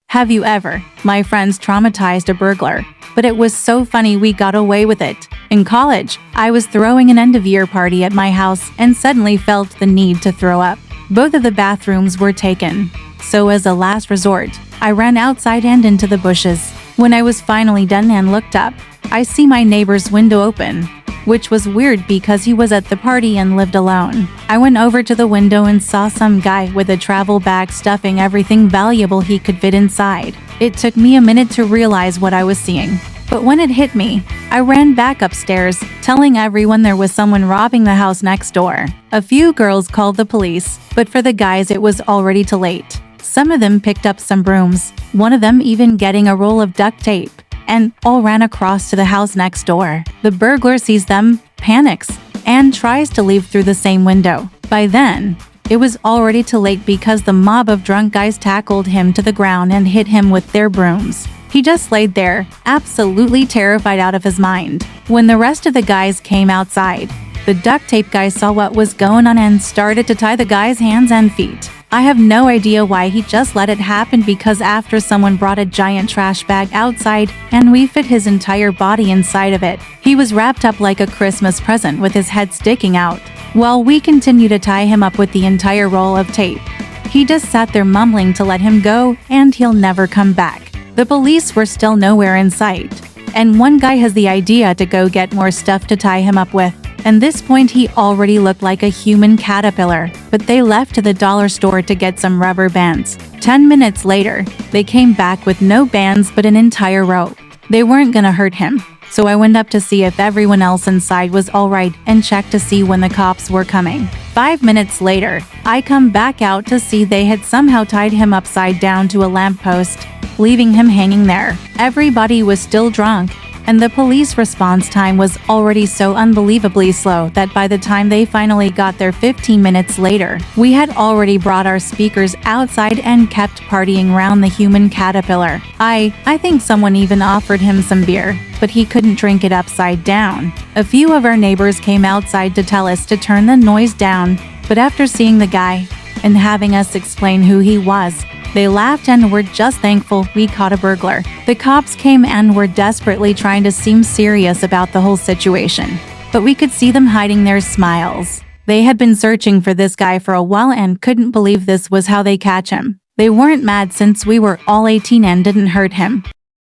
Have you ever? My friends traumatized a burglar, but it was so funny we got away with it. In college, I was throwing an end-of-year party at my house and suddenly felt the need to throw up. Both of the bathrooms were taken. So as a last resort, I ran outside and into the bushes. When I was finally done and looked up, I see my neighbor's window open, which was weird because he was at the party and lived alone. I went over to the window and saw some guy with a travel bag stuffing everything valuable he could fit inside. It took me a minute to realize what I was seeing. But when it hit me, I ran back upstairs, telling everyone there was someone robbing the house next door. A few girls called the police, but for the guys it was already too late. Some of them picked up some brooms, one of them even getting a roll of duct tape, and all ran across to the house next door. The burglar sees them, panics, and tries to leave through the same window. By then, it was already too late because the mob of drunk guys tackled him to the ground and hit him with their brooms. He just laid there, absolutely terrified out of his mind. When the rest of the guys came outside, the duct tape guy saw what was going on and started to tie the guy's hands and feet. I have no idea why he just let it happen because after someone brought a giant trash bag outside and we fit his entire body inside of it. He was wrapped up like a Christmas present with his head sticking out. While we continued to tie him up with the entire roll of tape. He just sat there mumbling to let him go and he'll never come back. The police were still nowhere in sight. And one guy has the idea to go get more stuff to tie him up with. At this point he already looked like a human caterpillar, but they left to the dollar store to get some rubber bands. 10 minutes later, they came back with no bands but an entire rope. They weren't gonna hurt him, so I went up to see if everyone else inside was alright and checked to see when the cops were coming. 5 minutes later, I come back out to see they had somehow tied him upside down to a lamppost, leaving him hanging there. Everybody was still drunk, and the police response time was already so unbelievably slow that by the time they finally got there 15 minutes later, we had already brought our speakers outside and kept partying around the human caterpillar. I think someone even offered him some beer, but he couldn't drink it upside down. A few of our neighbors came outside to tell us to turn the noise down, but after seeing the guy and having us explain who he was, they laughed and were just thankful we caught a burglar. The cops came and were desperately trying to seem serious about the whole situation, but we could see them hiding their smiles. They had been searching for this guy for a while and couldn't believe this was how they catch him. They weren't mad since we were all 18 and didn't hurt him.